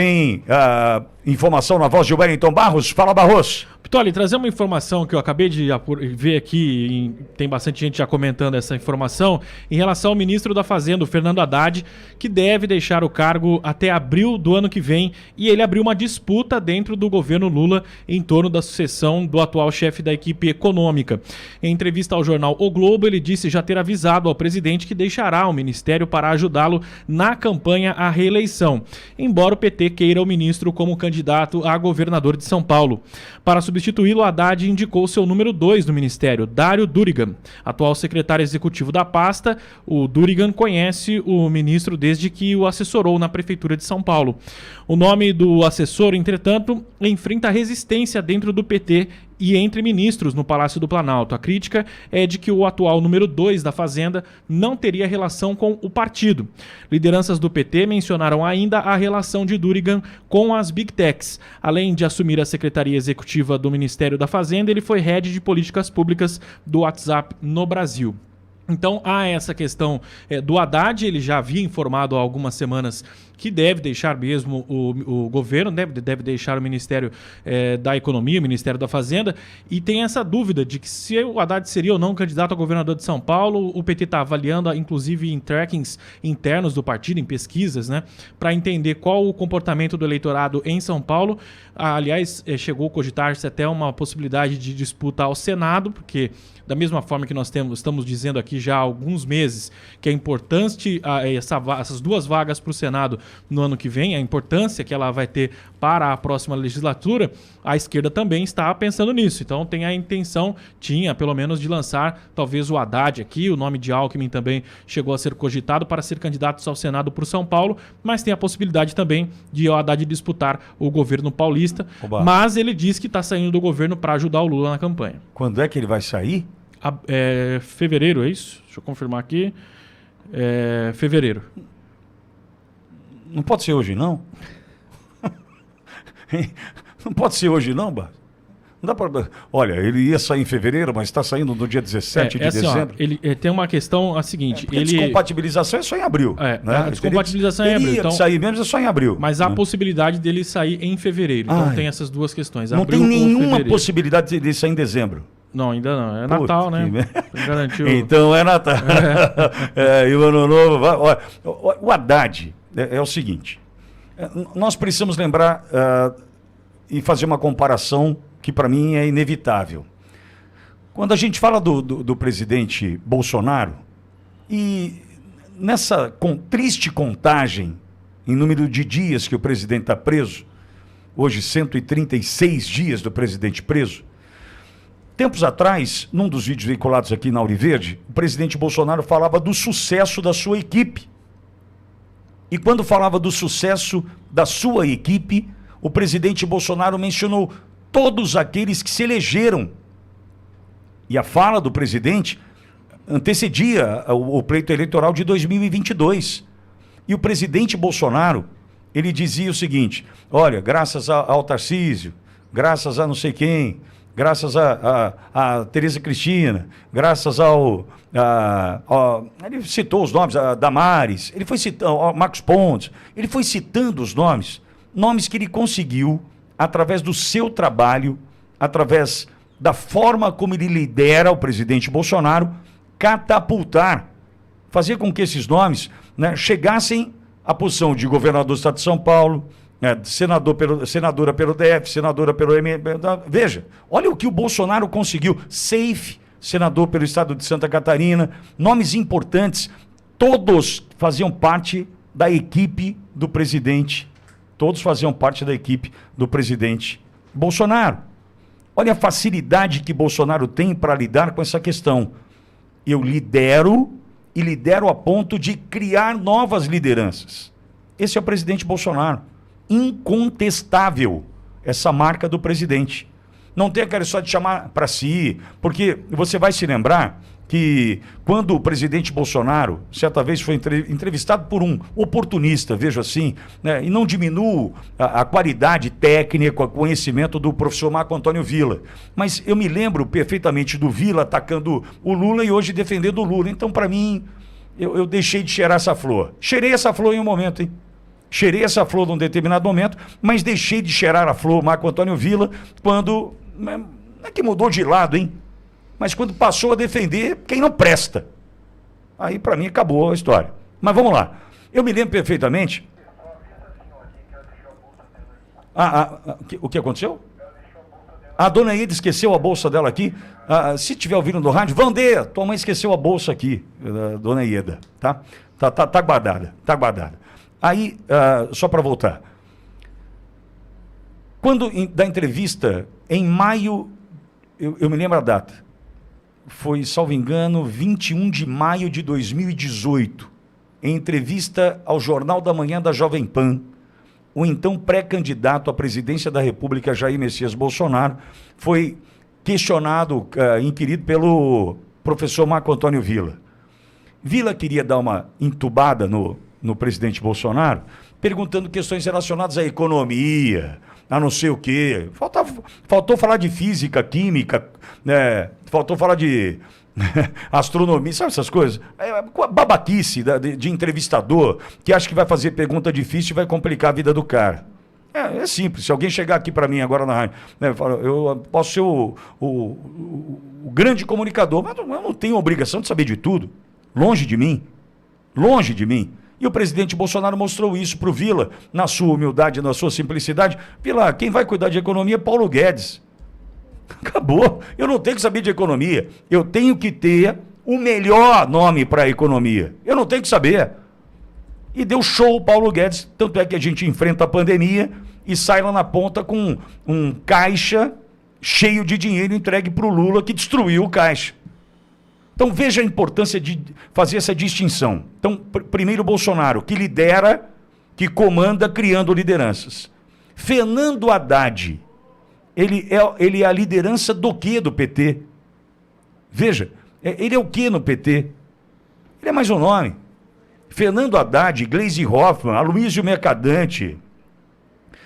Tem informação na voz de Wellington Barros. Fala, Barros. Pitoli, trazer uma informação que eu acabei de ver aqui, tem bastante gente já comentando essa informação, em relação ao ministro da Fazenda, o Fernando Haddad, que deve deixar o cargo até abril do ano que vem, e ele abriu uma disputa dentro do governo Lula em torno da sucessão do atual chefe da equipe econômica. Em entrevista ao jornal O Globo, ele disse já ter avisado ao presidente que deixará o ministério para ajudá-lo na campanha à reeleição, embora o PT queira o ministro como candidato a governador de São Paulo. Para substituí-lo, Haddad indicou seu número 2 no ministério, Dário Durigan. Atual secretário executivo da pasta, o Durigan conhece o ministro desde que o assessorou na Prefeitura de São Paulo. O nome do assessor, entretanto, enfrenta resistência dentro do PT e entre ministros no Palácio do Planalto. A crítica é de que o atual número 2 da Fazenda não teria relação com o partido. Lideranças do PT mencionaram ainda a relação de Durigan com as Big Techs. Além de assumir a Secretaria Executiva do Ministério da Fazenda, ele foi head de políticas públicas do WhatsApp no Brasil. Então há essa questão do Haddad, ele já havia informado há algumas semanas que deve deixar mesmo o governo, deve deixar o Ministério da Economia, o Ministério da Fazenda, e tem essa dúvida de que se o Haddad seria ou não candidato a governador de São Paulo. O PT está avaliando, inclusive em trackings internos do partido, em pesquisas, né, para entender qual o comportamento do eleitorado em São Paulo. Aliás, chegou a cogitar-se até uma possibilidade de disputa ao Senado, porque da mesma forma que nós estamos dizendo aqui já há alguns meses que é importante essas duas vagas para o Senado no ano que vem, a importância que ela vai ter para a próxima legislatura, a esquerda também está pensando nisso. Então tem a intenção, tinha pelo menos, de lançar talvez o Haddad aqui, o nome de Alckmin também chegou a ser cogitado para ser candidato ao Senado por São Paulo, mas tem a possibilidade também de o Haddad disputar o governo paulista. Oba. Mas ele diz que está saindo do governo para ajudar o Lula na campanha. Quando é que ele vai sair? Fevereiro, é isso? Deixa eu confirmar aqui. Fevereiro. Não pode ser hoje, não? Não pode ser hoje, não, Bar? Não dá pra... Olha, ele ia sair em fevereiro, mas está saindo no dia 17 de dezembro. Ele tem uma questão a seguinte... Descompatibilização é só em abril. Né? A descompatibilização é em abril. Então, sair mesmo é só em abril. Mas há a possibilidade dele sair em fevereiro. Então tem essas duas questões. Não tem nenhuma possibilidade dele sair em dezembro. Não, ainda não. É Natal, né? Garantiu. Então é Natal. E o Ano Novo... Olha, o Haddad é o seguinte. Nós precisamos lembrar e fazer uma comparação que para mim é inevitável. Quando a gente fala do presidente Bolsonaro, e nessa triste contagem em número de dias que o presidente está preso, hoje 136 dias do presidente preso, tempos atrás, num dos vídeos veiculados aqui na Auriverde, o presidente Bolsonaro falava do sucesso da sua equipe. E quando falava do sucesso da sua equipe, o presidente Bolsonaro mencionou todos aqueles que se elegeram. E a fala do presidente antecedia o pleito eleitoral de 2022. E o presidente Bolsonaro, ele dizia o seguinte: olha, graças ao Tarcísio, graças a não sei quem, graças a Tereza Cristina, graças ele citou os nomes, a Damares, ele foi citando, ao Marcos Pontes, ele foi citando os nomes que ele conseguiu, através do seu trabalho, através da forma como ele lidera o presidente Bolsonaro, catapultar, fazer com que esses nomes, né, chegassem à posição de governador do estado de São Paulo, senadora pelo DF, senadora pelo Veja, olha o que o Bolsonaro conseguiu. Safe, senador pelo estado de Santa Catarina, nomes importantes, todos faziam parte da equipe do presidente, todos faziam parte da equipe do presidente Bolsonaro. Olha a facilidade que Bolsonaro tem para lidar com essa questão. Eu lidero e lidero a ponto de criar novas lideranças. Esse é o presidente Bolsonaro. Incontestável essa marca do presidente. Não tem aquela só de chamar para si, porque você vai se lembrar que quando o presidente Bolsonaro, certa vez, foi entrevistado por um oportunista, vejo assim, né, e não diminuo a qualidade técnica, o conhecimento do professor Marco Antônio Villa, mas eu me lembro perfeitamente do Villa atacando o Lula e hoje defendendo o Lula. Então, para mim, eu deixei de cheirar essa flor. Cheirei essa flor em um momento, hein? Cheirei essa flor num determinado momento, mas deixei de cheirar a flor Marco Antônio Villa quando, não é que mudou de lado, hein? Mas quando passou a defender quem não presta. Aí, para mim, acabou a história. Mas vamos lá. Eu me lembro perfeitamente... o que aconteceu? A dona Ieda esqueceu a bolsa dela aqui. Se estiver ouvindo no rádio, Vander, tua mãe esqueceu a bolsa aqui, dona Ieda, tá? Tá guardada, tá guardada. Aí, só para voltar. Quando da entrevista, em maio, eu me lembro a data, foi, salvo engano, 21 de maio de 2018, em entrevista ao Jornal da Manhã da Jovem Pan, o então pré-candidato à presidência da República, Jair Messias Bolsonaro, foi questionado, inquirido pelo professor Marco Antônio Villa. Villa queria dar uma entubada no presidente Bolsonaro, perguntando questões relacionadas à economia, a não sei o quê. Faltou falar de física, química, né? Faltou falar de astronomia, sabe essas coisas? Babaquice de entrevistador que acha que vai fazer pergunta difícil e vai complicar a vida do cara. É simples. Se alguém chegar aqui para mim agora na rádio, né, eu posso ser o grande comunicador, mas eu não tenho obrigação de saber de tudo. Longe de mim. Longe de mim. E o presidente Bolsonaro mostrou isso para o Villa, na sua humildade, na sua simplicidade. Villa, quem vai cuidar de economia é Paulo Guedes. Acabou. Eu não tenho que saber de economia. Eu tenho que ter o melhor nome para a economia. Eu não tenho que saber. E deu show o Paulo Guedes. Tanto é que a gente enfrenta a pandemia e sai lá na ponta com um caixa cheio de dinheiro entregue para o Lula, que destruiu o caixa. Então veja a importância de fazer essa distinção. Então, primeiro Bolsonaro, que lidera, que comanda, criando lideranças. Fernando Haddad, ele é a liderança do quê do PT? Veja, ele é o quê no PT? Ele é mais um nome. Fernando Haddad, Gleisi Hoffmann, Aloysio Mercadante,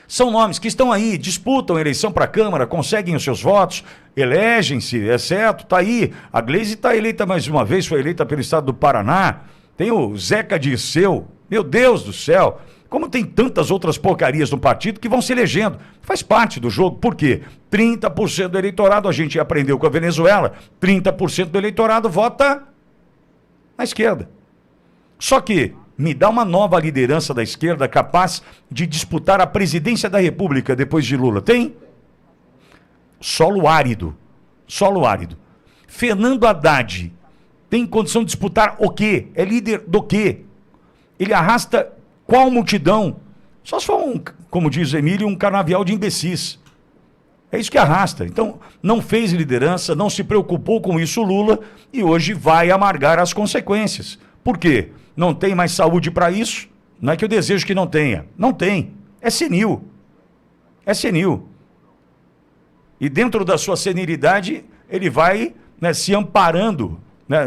são nomes que estão aí, disputam a eleição para a Câmara, conseguem os seus votos, elegem-se, é certo, está aí. A Gleisi está eleita mais uma vez, foi eleita pelo estado do Paraná. Tem o Zeca Dirceu, meu Deus do céu. Como tem tantas outras porcarias no partido que vão se elegendo. Faz parte do jogo. Por quê? 30% do eleitorado, a gente aprendeu com a Venezuela, 30% do eleitorado vota na esquerda. Só que me dá uma nova liderança da esquerda capaz de disputar a presidência da República depois de Lula. Tem? Solo árido. Solo árido. Fernando Haddad tem condição de disputar o quê? É líder do quê? Ele arrasta qual multidão? Só se for, como diz o Emílio, um canavial de imbecis. É isso que arrasta. Então, não fez liderança, não se preocupou com isso Lula e hoje vai amargar as consequências. Por quê? Não tem mais saúde para isso? Não é que eu desejo que não tenha. Não tem. É senil. É senil. E dentro da sua senilidade, ele vai, né, se amparando, né,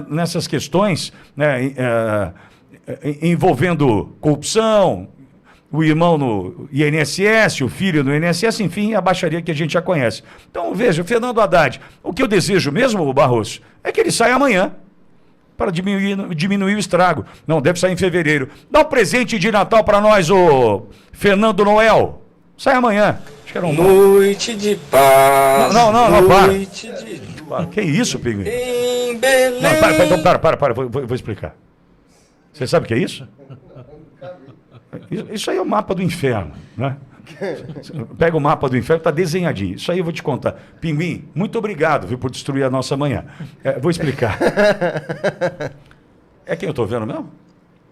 nessas questões, né, envolvendo corrupção, o irmão no INSS, o filho no INSS, enfim, a baixaria que a gente já conhece. Então, veja, Fernando Haddad, o que eu desejo mesmo, Barroso, é que ele saia amanhã, para diminuir o estrago. Não, deve sair em fevereiro. Dá um presente de Natal para nós, ô Fernando Noel. Sai amanhã. Acho que era Noite de paz. Não, para. Noite de... Que isso, Pinguim? Em Belém. Não, então, para, vou explicar. Você sabe o que é isso? Isso aí é o mapa do inferno, né? Pega o mapa do inferno, está desenhadinho. Isso aí eu vou te contar. Pinguim, muito obrigado, viu, por destruir a nossa manhã. Vou explicar. É quem eu estou vendo mesmo?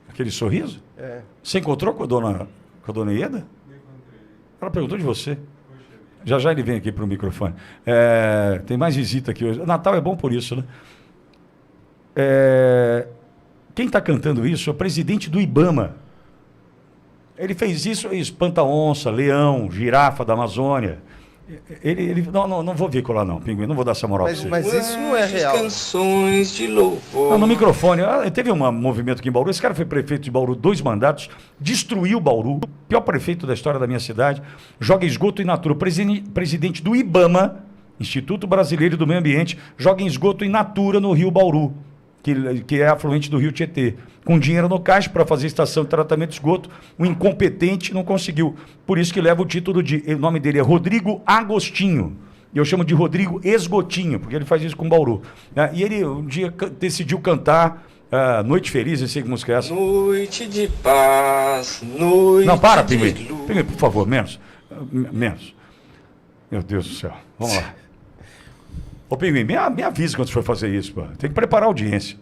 Aquele sorriso? É. Você encontrou com a dona Ieda? Ela perguntou de você. Já ele vem aqui para o microfone. Tem mais visita aqui hoje. Natal é bom por isso, né? Quem está cantando isso é o presidente do IBAMA. Ele fez isso, espanta-onça, leão, girafa da Amazônia. Não vou vincular não, Pinguim, não vou dar essa moral para você. Mas isso não é real. Canções de louvor. Não, no microfone. Teve um movimento aqui em Bauru, esse cara foi prefeito de Bauru 2 mandatos, destruiu Bauru, pior prefeito da história da minha cidade, joga esgoto in natura. Presidente do IBAMA, Instituto Brasileiro do Meio Ambiente, joga em esgoto in natura no Rio Bauru. que é afluente do Rio Tietê, com dinheiro no caixa para fazer estação de tratamento de esgoto. O incompetente não conseguiu. Por isso que leva o título o nome dele é Rodrigo Agostinho. E eu chamo de Rodrigo Esgotinho, porque ele faz isso com Bauru. Né? E ele um dia decidiu cantar Noite Feliz, eu sei que música é essa. Noite de paz, noite Não, para, de Pinguim. luz. Pinguim, por favor, menos. Menos. Meu Deus do céu. Vamos lá. Ô, Pinguim, me avisa quando você for fazer isso, pô. Tem que preparar a audiência.